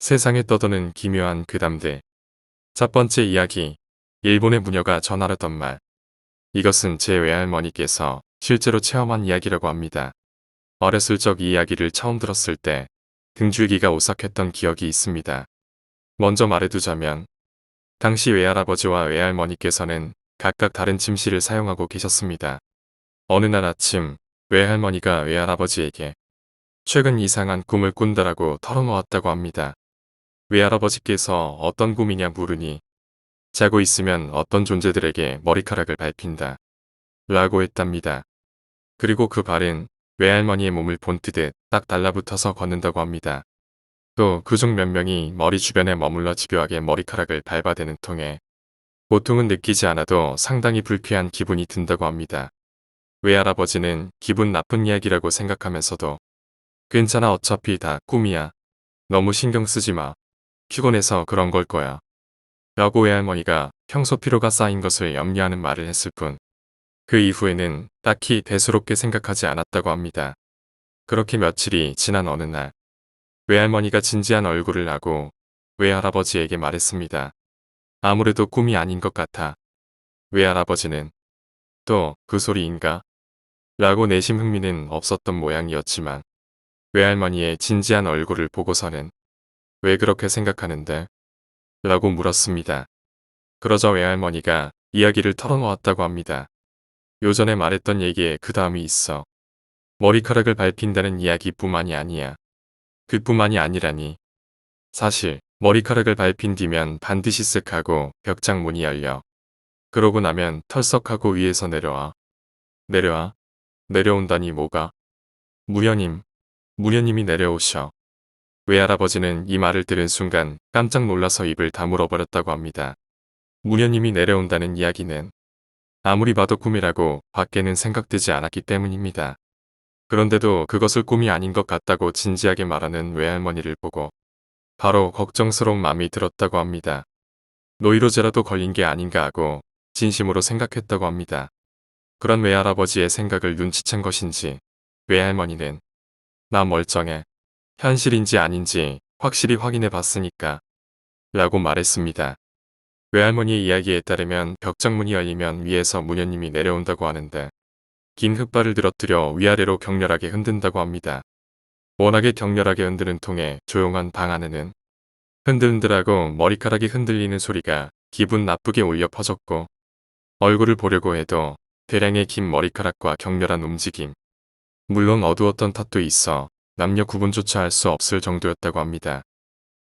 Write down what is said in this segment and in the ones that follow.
세상에 떠도는 기묘한 괴담들. 첫 번째 이야기. 일본의 무녀가 전하려던 말. 이것은 제 외할머니께서 실제로 체험한 이야기라고 합니다. 어렸을 적 이 이야기를 처음 들었을 때 등줄기가 오싹했던 기억이 있습니다. 먼저 말해두자면 당시 외할아버지와 외할머니께서는 각각 다른 침실을 사용하고 계셨습니다. 어느 날 아침 외할머니가 외할아버지에게 최근 이상한 꿈을 꾼다라고 털어놓았다고 합니다. 외할아버지께서 어떤 꿈이냐 물으니 자고 있으면 어떤 존재들에게 머리카락을 밟힌다 라고 했답니다. 그리고 그 발은 외할머니의 몸을 본뜨듯 딱 달라붙어서 걷는다고 합니다. 또 그중 몇 명이 머리 주변에 머물러 집요하게 머리카락을 밟아대는 통에 고통은 느끼지 않아도 상당히 불쾌한 기분이 든다고 합니다. 외할아버지는 기분 나쁜 이야기라고 생각하면서도 괜찮아 어차피 다 꿈이야. 너무 신경 쓰지 마. 피곤해서 그런 걸 거야. 라고 외할머니가 평소 피로가 쌓인 것을 염려하는 말을 했을 뿐 그 이후에는 딱히 대수롭게 생각하지 않았다고 합니다. 그렇게 며칠이 지난 어느 날 외할머니가 진지한 얼굴을 하고 외할아버지에게 말했습니다. 아무래도 꿈이 아닌 것 같아. 외할아버지는 또 그 소리인가? 라고 내심 흥미는 없었던 모양이었지만 외할머니의 진지한 얼굴을 보고서는 왜 그렇게 생각하는데? 라고 물었습니다. 그러자 외할머니가 이야기를 털어놓았다고 합니다. 요전에 말했던 얘기에 그 다음이 있어. 머리카락을 밟힌다는 이야기뿐만이 아니야. 그뿐만이 아니라니. 사실 머리카락을 밟힌 뒤면 반드시 쓱 하고 벽장 문이 열려. 그러고 나면 털썩하고 위에서 내려와. 내려와? 내려온다니 뭐가? 무녀님. 무녀님이 내려오셔. 외할아버지는 이 말을 들은 순간 깜짝 놀라서 입을 다물어 버렸다고 합니다. 무녀님이 내려온다는 이야기는 아무리 봐도 꿈이라고 밖에는 생각되지 않았기 때문입니다. 그런데도 그것을 꿈이 아닌 것 같다고 진지하게 말하는 외할머니를 보고 바로 걱정스러운 마음이 들었다고 합니다. 노이로제라도 걸린 게 아닌가 하고 진심으로 생각했다고 합니다. 그런 외할아버지의 생각을 눈치챈 것인지 외할머니는 나 멀쩡해. 현실인지 아닌지 확실히 확인해 봤으니까 라고 말했습니다. 외할머니의 이야기에 따르면 벽장문이 열리면 위에서 무녀님이 내려온다고 하는데 긴 흙발을 들어뜨려 위아래로 격렬하게 흔든다고 합니다. 워낙에 격렬하게 흔드는 통에 조용한 방 안에는 흔들흔들하고 머리카락이 흔들리는 소리가 기분 나쁘게 울려 퍼졌고 얼굴을 보려고 해도 대량의 긴 머리카락과 격렬한 움직임 물론 어두웠던 탓도 있어 남녀 구분조차 할 수 없을 정도였다고 합니다.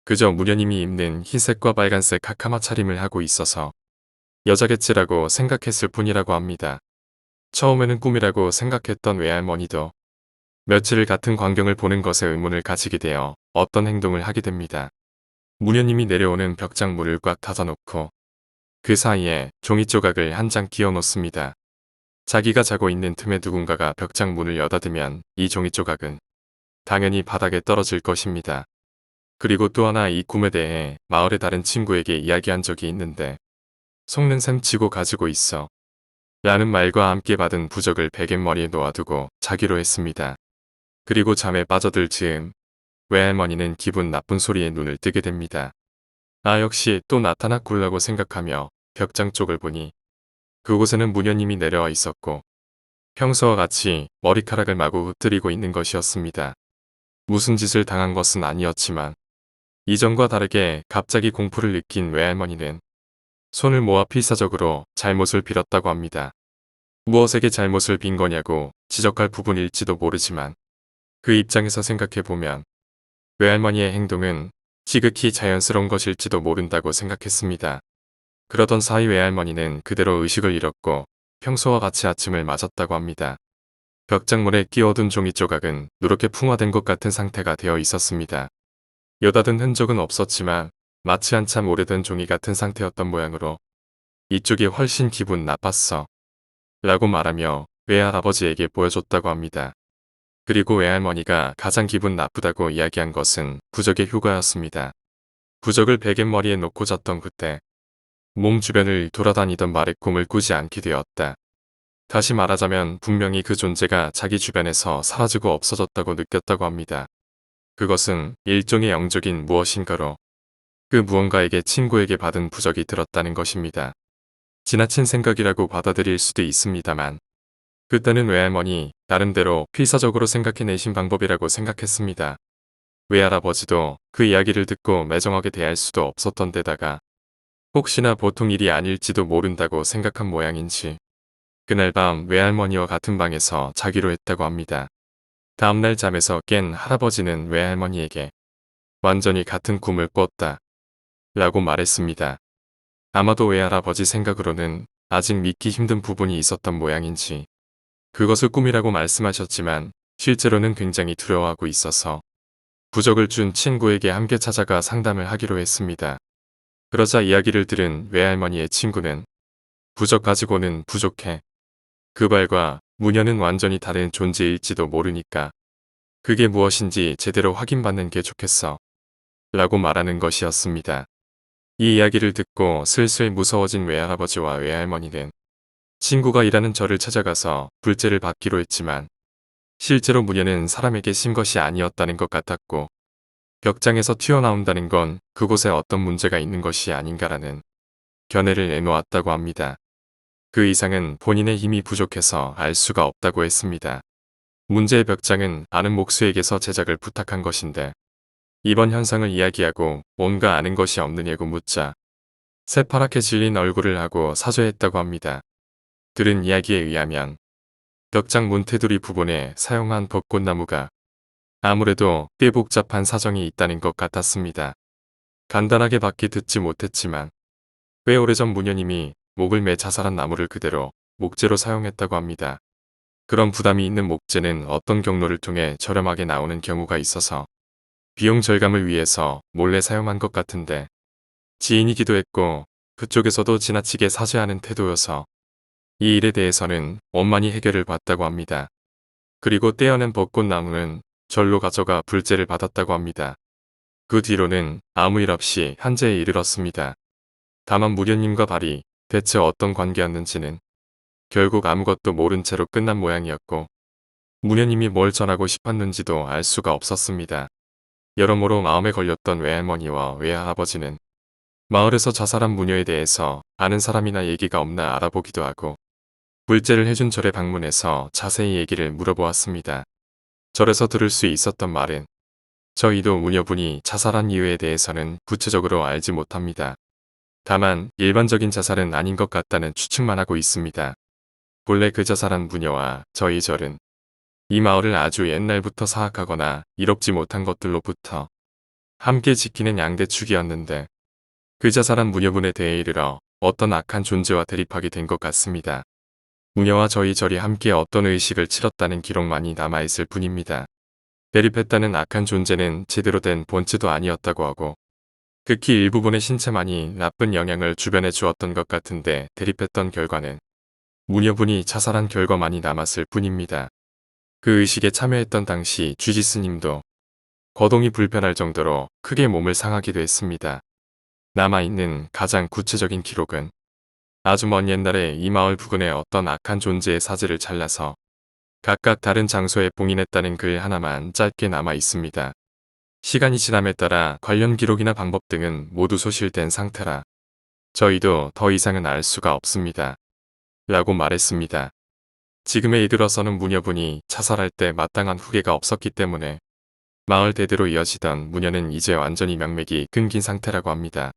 그저 무녀님이 입는 흰색과 빨간색 카카마 차림을 하고 있어서 여자겠지라고 생각했을 뿐이라고 합니다. 처음에는 꿈이라고 생각했던 외할머니도 며칠을 같은 광경을 보는 것에 의문을 가지게 되어 어떤 행동을 하게 됩니다. 무녀님이 내려오는 벽장문을 꽉 닫아놓고 그 사이에 종이 조각을 한 장 끼워 놓습니다. 자기가 자고 있는 틈에 누군가가 벽장문을 여닫으면 이 종이 조각은 당연히 바닥에 떨어질 것입니다. 그리고 또 하나 이 꿈에 대해 마을의 다른 친구에게 이야기한 적이 있는데 속는 셈 치고 가지고 있어 라는 말과 함께 받은 부적을 베갯머리에 놓아두고 자기로 했습니다. 그리고 잠에 빠져들 즈음 외할머니는 기분 나쁜 소리에 눈을 뜨게 됩니다. 아 역시 또 나타났구라고 생각하며 벽장 쪽을 보니 그곳에는 무녀님이 내려와 있었고 평소와 같이 머리카락을 마구 흩뜨리고 있는 것이었습니다. 무슨 짓을 당한 것은 아니었지만 이전과 다르게 갑자기 공포를 느낀 외할머니는 손을 모아 필사적으로 잘못을 빌었다고 합니다. 무엇에게 잘못을 빈 거냐고 지적할 부분일지도 모르지만 그 입장에서 생각해보면 외할머니의 행동은 지극히 자연스러운 것일지도 모른다고 생각했습니다. 그러던 사이 외할머니는 그대로 의식을 잃었고 평소와 같이 아침을 맞았다고 합니다. 벽장문에 끼워둔 종이 조각은 누렇게 풍화된 것 같은 상태가 되어 있었습니다. 여닫은 흔적은 없었지만 마치 한참 오래된 종이 같은 상태였던 모양으로 이쪽이 훨씬 기분 나빴어 라고 말하며 외할아버지에게 보여줬다고 합니다. 그리고 외할머니가 가장 기분 나쁘다고 이야기한 것은 부적의 효과였습니다. 부적을 베갯머리에 놓고 잤던 그때 몸 주변을 돌아다니던 말의 꿈을 꾸지 않게 되었다. 다시 말하자면 분명히 그 존재가 자기 주변에서 사라지고 없어졌다고 느꼈다고 합니다. 그것은 일종의 영적인 무엇인가로 그 무언가에게 친구에게 받은 부적이 들었다는 것입니다. 지나친 생각이라고 받아들일 수도 있습니다만 그때는 외할머니 나름대로 필사적으로 생각해내신 방법이라고 생각했습니다. 외할아버지도 그 이야기를 듣고 매정하게 대할 수도 없었던 데다가 혹시나 보통 일이 아닐지도 모른다고 생각한 모양인지 그날 밤 외할머니와 같은 방에서 자기로 했다고 합니다. 다음날 잠에서 깬 할아버지는 외할머니에게 완전히 같은 꿈을 꿨다 라고 말했습니다. 아마도 외할아버지 생각으로는 아직 믿기 힘든 부분이 있었던 모양인지 그것을 꿈이라고 말씀하셨지만 실제로는 굉장히 두려워하고 있어서 부적을 준 친구에게 함께 찾아가 상담을 하기로 했습니다. 그러자 이야기를 들은 외할머니의 친구는 부적 가지고는 부족해. 그 발과 무녀는 완전히 다른 존재일지도 모르니까 그게 무엇인지 제대로 확인받는 게 좋겠어. 라고 말하는 것이었습니다. 이 이야기를 듣고 슬슬 무서워진 외할아버지와 외할머니는 친구가 일하는 절을 찾아가서 불제를 받기로 했지만 실제로 무녀는 사람에게 신 것이 아니었다는 것 같았고 벽장에서 튀어나온다는 건 그곳에 어떤 문제가 있는 것이 아닌가라는 견해를 내놓았다고 합니다. 그 이상은 본인의 힘이 부족해서 알 수가 없다고 했습니다. 문제의 벽장은 아는 목수에게서 제작을 부탁한 것인데 이번 현상을 이야기하고 뭔가 아는 것이 없느냐고 묻자 새파랗게 질린 얼굴을 하고 사죄했다고 합니다. 들은 이야기에 의하면 벽장 문테두리 부분에 사용한 벚꽃나무가 아무래도 꽤 복잡한 사정이 있다는 것 같았습니다. 간단하게 밖에 듣지 못했지만 꽤 오래전 무녀님이 목을 매 자살한 나무를 그대로 목재로 사용했다고 합니다. 그런 부담이 있는 목재는 어떤 경로를 통해 저렴하게 나오는 경우가 있어서 비용 절감을 위해서 몰래 사용한 것 같은데 지인이기도 했고 그쪽에서도 지나치게 사죄하는 태도여서 이 일에 대해서는 원만히 해결을 받다고 합니다. 그리고 떼어낸 벚꽃나무는 절로 가져가 불제를 받았다고 합니다. 그 뒤로는 아무 일 없이 현재에 이르렀습니다. 다만 무녀님과 발이 대체 어떤 관계였는지는 결국 아무것도 모른 채로 끝난 모양이었고 무녀님이 뭘 전하고 싶었는지도 알 수가 없었습니다. 여러모로 마음에 걸렸던 외할머니와 외할아버지는 마을에서 자살한 무녀에 대해서 아는 사람이나 얘기가 없나 알아보기도 하고 불제를 해준 절에 방문해서 자세히 얘기를 물어보았습니다. 절에서 들을 수 있었던 말은 저희도 무녀분이 자살한 이유에 대해서는 구체적으로 알지 못합니다. 다만 일반적인 자살은 아닌 것 같다는 추측만 하고 있습니다. 본래 그 자살한 무녀와 저희 절은 이 마을을 아주 옛날부터 사악하거나 이롭지 못한 것들로부터 함께 지키는 양대축이었는데 그 자살한 무녀분에 대해 이르러 어떤 악한 존재와 대립하게 된 것 같습니다. 무녀와 저희 절이 함께 어떤 의식을 치렀다는 기록만이 남아있을 뿐입니다. 대립했다는 악한 존재는 제대로 된 본체도 아니었다고 하고 극히 일부분의 신체만이 나쁜 영향을 주변에 주었던 것 같은데 대립했던 결과는 무녀분이 자살한 결과만이 남았을 뿐입니다. 그 의식에 참여했던 당시 쥐지스님도 거동이 불편할 정도로 크게 몸을 상하기도 했습니다. 남아있는 가장 구체적인 기록은 아주 먼 옛날에 이 마을 부근에 어떤 악한 존재의 사지를 잘라서 각각 다른 장소에 봉인했다는 글 하나만 짧게 남아 있습니다. 시간이 지남에 따라 관련 기록이나 방법 등은 모두 소실된 상태라 저희도 더 이상은 알 수가 없습니다. 라고 말했습니다. 지금에 이르러서는 무녀분이 자살할 때 마땅한 후계가 없었기 때문에 마을 대대로 이어지던 무녀는 이제 완전히 명맥이 끊긴 상태라고 합니다.